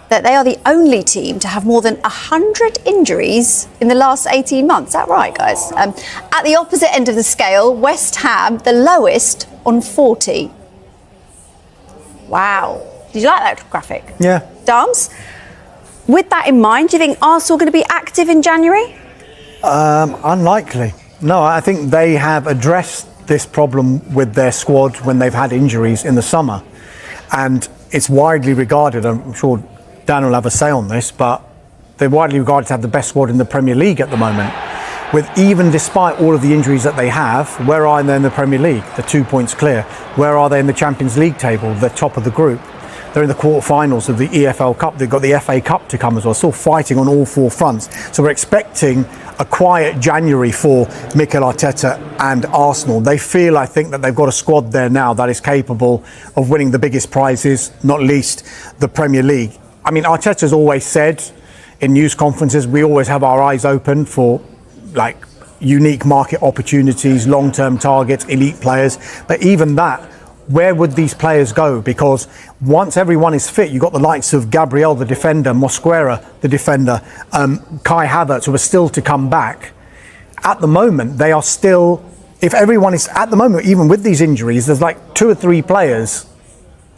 that they are the only team to have more than 100 injuries in the last 18 months. Is that right, guys? At the opposite end of the scale, West Ham, the lowest on 40. Wow. Did you like that graphic? Yeah. Dams? With that in mind, do you think Arsenal are going to be active in January? Unlikely. No, I think they have addressed this problem with their squad when they've had injuries in the summer. And it's widely regarded, I'm sure Dan will have a say on this, but they're widely regarded to have the best squad in the Premier League at the moment. With even despite all of the injuries that they have, where are they in the Premier League? They're 2 points clear. Where are they in the Champions League table? They're top of the group. They're in the quarterfinals of the EFL Cup. They've got the FA Cup to come as well. Still fighting on all four fronts. So we're expecting a quiet January for Mikel Arteta and Arsenal. They feel, I think, that they've got a squad there now that is capable of winning the biggest prizes, not least the Premier League. I mean, Arteta's always said in news conferences, we always have our eyes open for like unique market opportunities, long-term targets, elite players. But even that, where would these players go? Because once everyone is fit, you've got the likes of Gabriel, the defender, Mosquera, the defender, Kai Havertz, who are still to come back. At the moment, they are still, if everyone is, at the moment, even with these injuries, there's like 2 or 3 players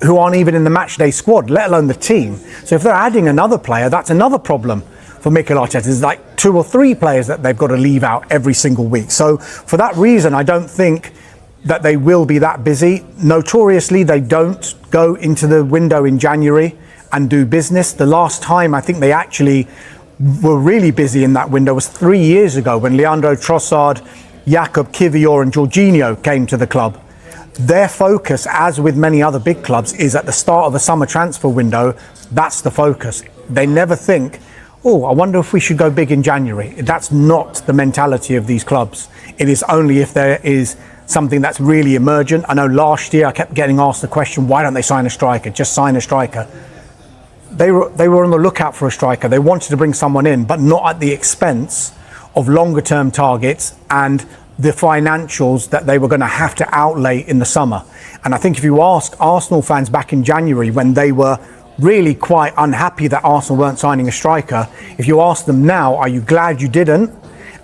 who aren't even in the matchday squad, let alone the team. So if they're adding another player, that's another problem for Mikel Arteta. There's like 2 or 3 players that they've got to leave out every single week. So for that reason, I don't think that they will be that busy. Notoriously, they don't go into the window in January and do business. The last time I think they actually were really busy in that window was 3 years ago when Leandro Trossard, Jakub Kiwior and Jorginho came to the club. Their focus, as with many other big clubs, is at the start of a summer transfer window. That's the focus. They never think, oh, I wonder if we should go big in January. That's not the mentality of these clubs. It is only if there is something that's really emergent. I know last year I kept getting asked the question, why don't they sign a striker? Just sign a striker. They were on the lookout for a striker. They wanted to bring someone in, but not at the expense of longer term targets and the financials that they were going to have to outlay in the summer. And I think if you ask Arsenal fans back in January when they were really quite unhappy that Arsenal weren't signing a striker, if you ask them now, are you glad you didn't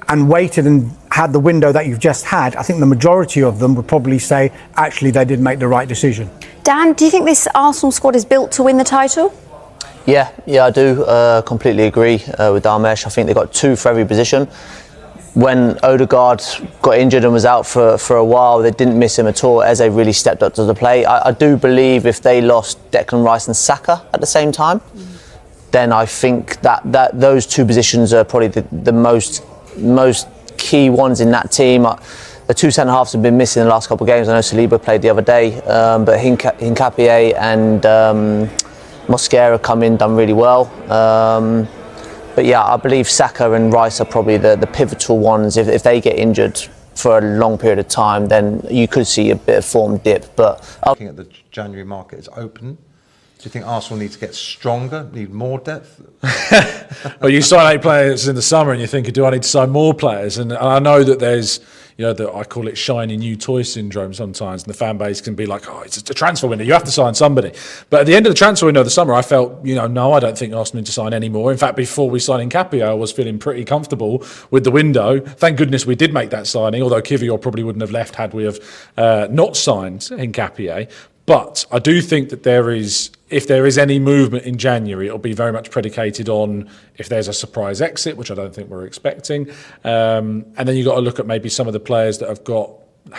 and waited and had the window that you've just had, I think the majority of them would probably say actually they did make the right decision. Dan, do you think this Arsenal squad is built to win the title? Yeah, I do completely agree with Dharmesh. I think they've got 2 for every position. When Odegaard got injured and was out for a while, they didn't miss him at all. Eze really stepped up to the plate. I do believe if they lost Declan Rice and Saka at the same time, then I think that those 2 positions are probably the most key ones in that team. The 2 centre-halves have been missing in the last couple of games. I know Saliba played the other day, but Hincapié and Mosquera come in, done really well. But yeah, I believe Saka and Rice are probably the pivotal ones. If they get injured for a long period of time, then you could see a bit of form dip. But looking at the January market, it's open. Do you think Arsenal need to get stronger, need more depth? Well, you sign 8 players in the summer and you're thinking, do I need to sign more players? And I know that there's, I call it shiny new toy syndrome sometimes, and the fan base can be like, oh, it's a transfer window, you have to sign somebody. But at the end of the transfer window of the summer, I felt, no, I don't think Arsenal need to sign any more. In fact, before we signed Hincapié, I was feeling pretty comfortable with the window. Thank goodness we did make that signing, although Kiwior probably wouldn't have left had we have not signed Hincapié. But I do think that if there is any movement in January, it'll be very much predicated on if there's a surprise exit, which I don't think we're expecting. And then you've got to look at maybe some of the players that have got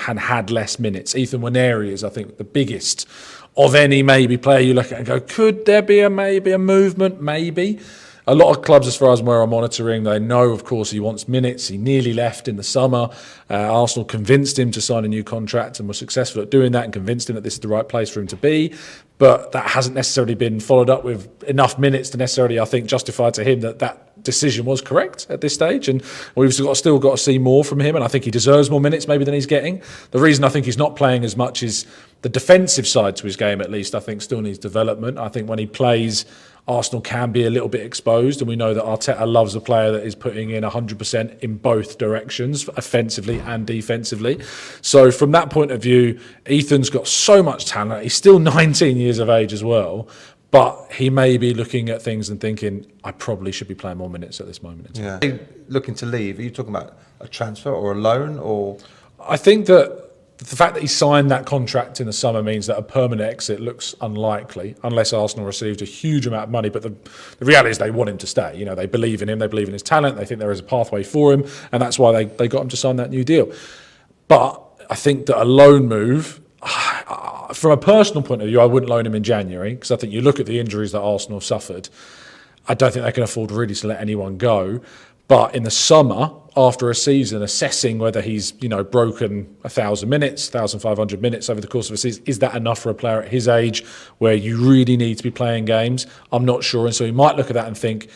and had less minutes. Ethan Nwaneri is, I think, the biggest of any maybe player you look at and go, could there be maybe a movement? Maybe. A lot of clubs, as far as I'm aware, are monitoring. They know, of course, he wants minutes. He nearly left in the summer. Arsenal convinced him to sign a new contract and were successful at doing that and convinced him that this is the right place for him to be. But that hasn't necessarily been followed up with enough minutes to necessarily, I think, justify to him that decision was correct at this stage. And we've still got to see more from him. And I think he deserves more minutes maybe than he's getting. The reason I think he's not playing as much is the defensive side to his game, at least, I think still needs development. I think when he plays, Arsenal can be a little bit exposed, and we know that Arteta loves a player that is putting in 100% in both directions, offensively and defensively. So from that point of view, Ethan's got so much talent. He's still 19 years of age as well, But he may be looking at things and thinking, I probably should be playing more minutes at this moment in time. Yeah. Are you looking to leave? Are you talking about a transfer or a loan, or? I think that the fact that he signed that contract in the summer means that a permanent exit looks unlikely, unless Arsenal received a huge amount of money. But the reality is they want him to stay. You know, they believe in him, they believe in his talent, they think there is a pathway for him, and that's why they got him to sign that new deal. But I think that a loan move, from a personal point of view, I wouldn't loan him in January, because I think you look at the injuries that Arsenal suffered, I don't think they can afford really to let anyone go. But in the summer, after a season, assessing whether he's, broken 1,000 minutes, 1,500 minutes over the course of a season, is that enough for a player at his age where you really need to be playing games? I'm not sure. And so he might look at that and think,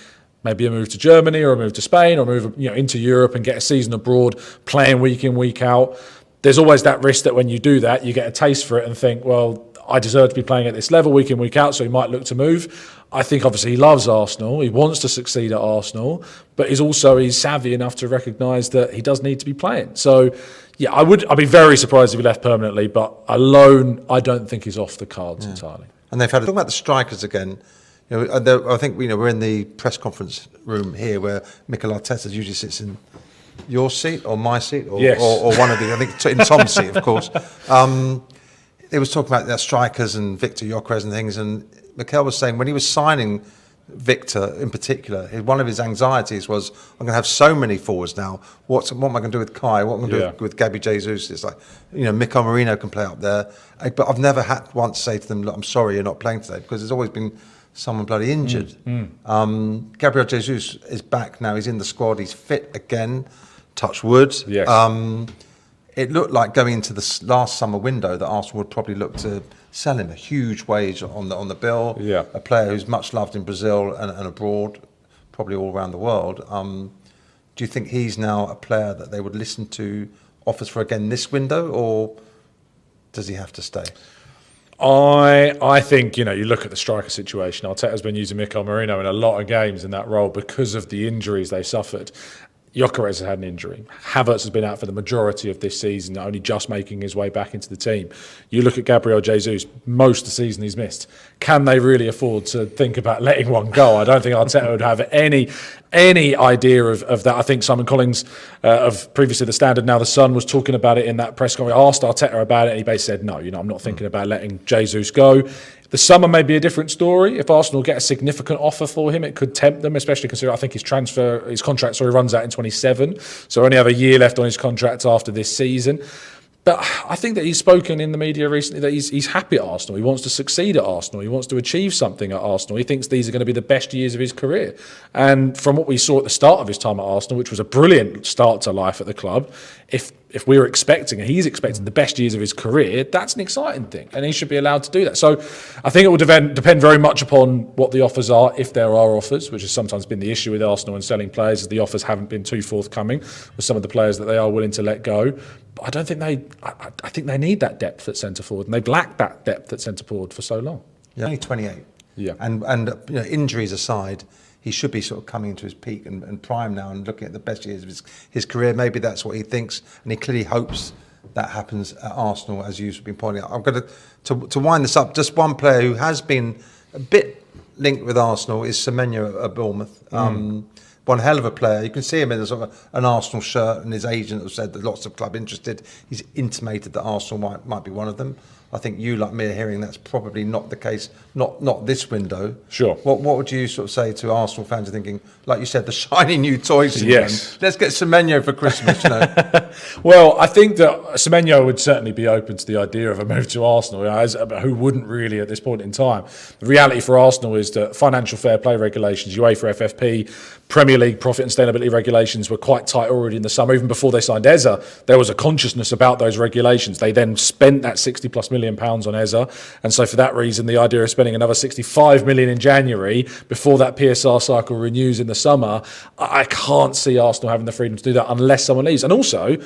maybe a move to Germany or a move to Spain or a move into Europe and get a season abroad, playing week in, week out. There's always that risk that when you do that, you get a taste for it and think, well, I deserve to be playing at this level week in, week out, so he might look to move. I think obviously he loves Arsenal, he wants to succeed at Arsenal, but he's savvy enough to recognise that he does need to be playing. So, yeah, I'd be very surprised if he left permanently, but a loan I don't think is off the cards entirely. And they've had talking about the strikers again. I think we're in the press conference room here where Mikel Arteta usually sits in your seat or my seat or, yes. or one of the, I think in Tom's seat, of course. It was talking about their strikers and Victor Gyökeres and things, and Mikel was saying when he was signing Victor in particular, one of his anxieties was, I'm going to have so many forwards now. What am I going to do with Kai? What am I going to do with Gabby Jesus? It's like, Mikel Merino can play up there. But I've never had once say to them, look, I'm sorry you're not playing today, because there's always been someone bloody injured. Gabriel Jesus is back now. He's in the squad. He's fit again. Touch wood. Yes. It looked like going into the last summer window that Arsenal would probably look to sell him a huge wage on the bill. Yeah. A player who's much loved in Brazil and abroad, probably all around the world. Do you think he's now a player that they would listen to offers for again this window, or does he have to stay? I think, you look at the striker situation. Arteta's been using Mikel Merino in a lot of games in that role because of the injuries they suffered. Gyökeres has had an injury. Havertz has been out for the majority of this season, only just making his way back into the team. You look at Gabriel Jesus, most of the season he's missed. Can they really afford to think about letting one go? I don't think Arteta would have any idea of that. I think Simon Collins of previously The Standard, now The Sun, was talking about it in that press conference. I asked Arteta about it and he basically said, no, I'm not thinking about letting Jesus go. The summer may be a different story. If Arsenal get a significant offer for him, it could tempt them, especially considering I think his contract runs out in 27, so only have a year left on his contract after this season. But I think that he's spoken in the media recently that he's happy at Arsenal. He wants to succeed at Arsenal. He wants to achieve something at Arsenal. He thinks these are going to be the best years of his career. And from what we saw at the start of his time at Arsenal, which was a brilliant start to life at the club, if we were expecting, and he's expecting the best years of his career, that's an exciting thing, and he should be allowed to do that. So I think it will depend very much upon what the offers are, if there are offers, which has sometimes been the issue with Arsenal and selling players, as the offers haven't been too forthcoming with some of the players that they are willing to let go. But I don't think I think they need that depth at centre forward, and they've lacked that depth at centre forward for so long. Yeah, only 28. Yeah, and injuries aside, he should be sort of coming into his peak and prime now and looking at the best years of his career. Maybe that's what he thinks, and he clearly hopes that happens at Arsenal, as you've been pointing out. I'm going to wind this up. Just one player who has been a bit linked with Arsenal is Semenyo at Bournemouth. One hell of a player. You can see him in a sort of an Arsenal shirt, and his agent has said that lots of club interested. He's intimated that Arsenal might be one of them. I think you, like me, are hearing that's probably not the case, not this window. Sure. What would you sort of say to Arsenal fans who are thinking, like you said, the shiny new toy syndrome? Yes. Let's get Semenyo for Christmas, Well, I think that Semenyo would certainly be open to the idea of a move to Arsenal, who wouldn't really at this point in time. The reality for Arsenal is that financial fair play regulations, UEFA FFP, Premier League profit and sustainability regulations were quite tight already in the summer. Even before they signed Eza, there was a consciousness about those regulations. They then spent that £60+ million on Eza, and so for that reason, the idea of spending another 65 million in January before that PSR cycle renews in the summer, I can't see Arsenal having the freedom to do that unless someone leaves. And also,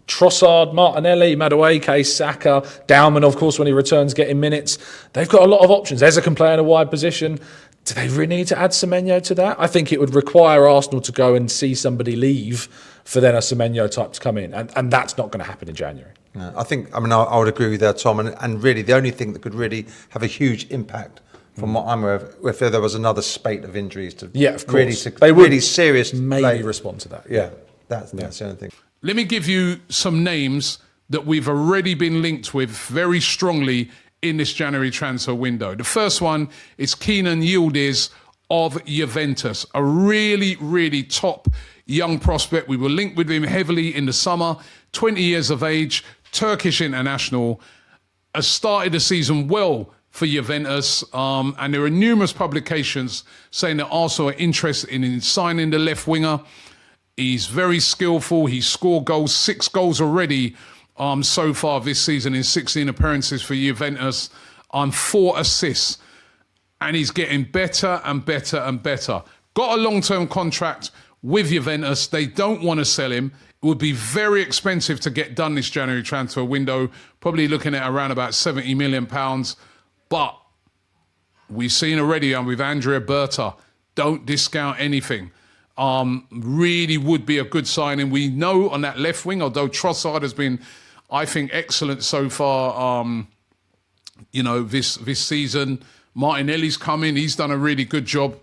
Trossard, Martinelli, Madueke, Saka, Dowman, of course, when he returns, getting minutes. They've got a lot of options. Eza can play in a wide position. Do they really need to add Semenyo to that? I think it would require Arsenal to go and see somebody leave for then a Semenyo type to come in, and that's not going to happen in January. I would agree with that, Tom. And really, the only thing that could really have a huge impact from what I'm aware of, if there was another spate of injuries to of really, course. They would really serious maybe respond to that. Yeah, that's the only thing. Let me give you some names that we've already been linked with very strongly in this January transfer window. The first one is Kenan Yildiz of Juventus, a really, really top young prospect. We were linked with him heavily in the summer, 20 years of age, Turkish international, has started the season well for Juventus, and there are numerous publications saying that Arsenal are interested in signing the left winger. He's very skillful. He's scored goals, 6 goals already so far this season in 16 appearances for Juventus, 4 assists. And he's getting better and better and better. Got a long-term contract with Juventus. They don't want to sell him. It would be very expensive to get done this January transfer window, probably looking at around about £70 million. But we've seen already with Andrea Berta, don't discount anything. Really would be a good signing. We know on that left wing, although Trossard has been, I think, excellent so far, this season. Martinelli's come in. He's done a really good job.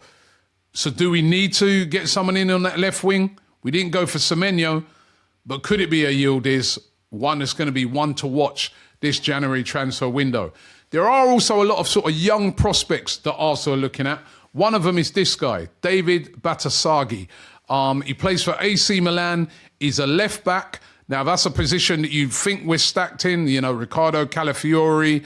So do we need to get someone in on that left wing? We didn't go for Semenyo, but could it be a Yildiz? One that's going to be one to watch this January transfer window. There are also a lot of sort of young prospects that Arsenal are looking at. One of them is this guy, David Batasagi. He plays for AC Milan. He's a left back. Now, that's a position that you think we're stacked in. Riccardo Calafiori,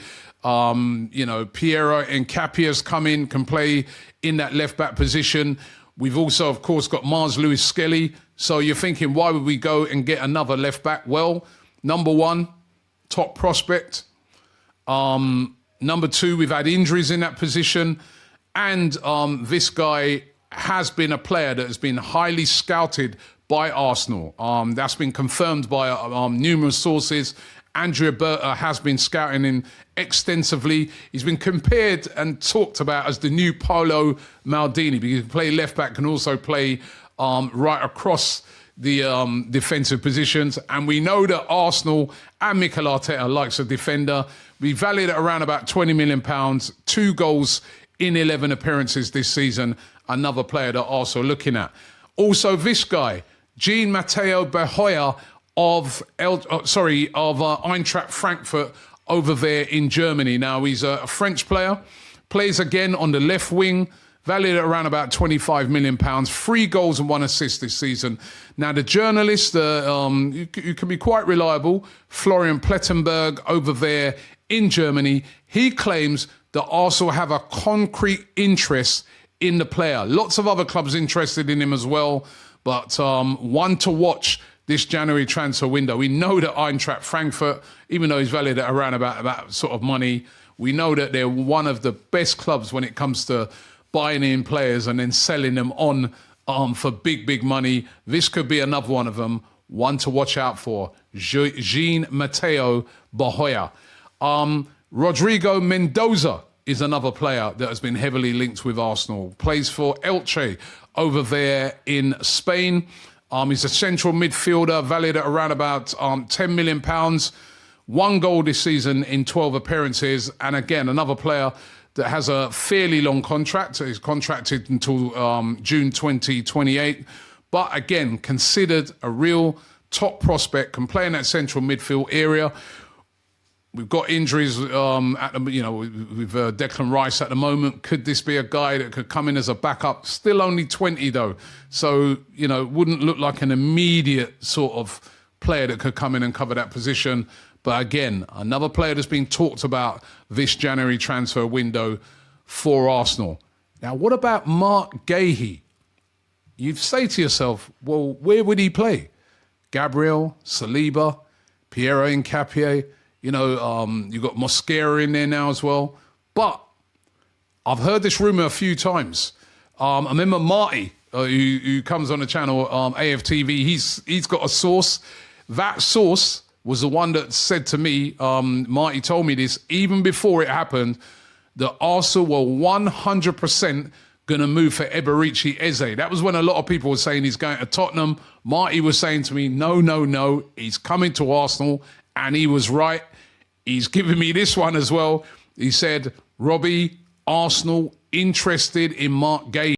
Piero Ncapia's come in, can play in that left back position. We've also, of course, got Mars Lewis Skelly. So you're thinking, why would we go and get another left back? Well, number one, top prospect. Number two, we've had injuries in that position. And this guy has been a player that has been highly scouted by Arsenal. That's been confirmed by numerous sources. Andrea Berta has been scouting him extensively. He's been compared and talked about as the new Paolo Maldini, because he can play left back, can also play right across the defensive positions. And we know that Arsenal and Mikel Arteta likes a defender. We valued at around about £20 million, 2 goals in 11 appearances this season. Another player that Arsenal are looking at. Also, this guy, Jean Matteo Behoya of Eintracht Frankfurt over there in Germany. Now, he's a French player, plays again on the left wing, valued at around about £25 million, 3 goals and 1 assist this season. Now, the journalist, who can be quite reliable, Florian Plettenberg over there in Germany, he claims that Arsenal have a concrete interest in the player. Lots of other clubs interested in him as well, but one to watch this January transfer window. We know that Eintracht Frankfurt, even though he's valued at around about that sort of money, we know that they're one of the best clubs when it comes to buying in players and then selling them on for big, big money. This could be another one of them, one to watch out for. Jean Matteo Behoya. Rodrigo Mendoza is another player that has been heavily linked with Arsenal. Plays for Elche over there in Spain. He's a central midfielder, valued at around about £10 million. 1 goal this season in 12 appearances. And again, another player that has a fairly long contract. He's contracted until June 2028. But again, considered a real top prospect, can play in that central midfield area. We've got injuries with Declan Rice at the moment. Could this be a guy that could come in as a backup? Still only 20 though. So, wouldn't look like an immediate sort of player that could come in and cover that position. But again, another player that's been talked about this January transfer window for Arsenal. Now, what about Mark Gahey? You'd say to yourself, well, where would he play? Gabriel, Saliba, Piero Nkapie. You've got Mosquera in there now as well. But I've heard this rumour a few times. I remember Marty, who comes on the channel, AFTV, he's got a source. That source was the one that said to me, Marty told me this, even before it happened, that Arsenal were 100% going to move for Eberechi Eze. That was when a lot of people were saying he's going to Tottenham. Marty was saying to me, no, he's coming to Arsenal. And he was right. He's given me this one as well. He said, Robbie, Arsenal interested in Mark Gay.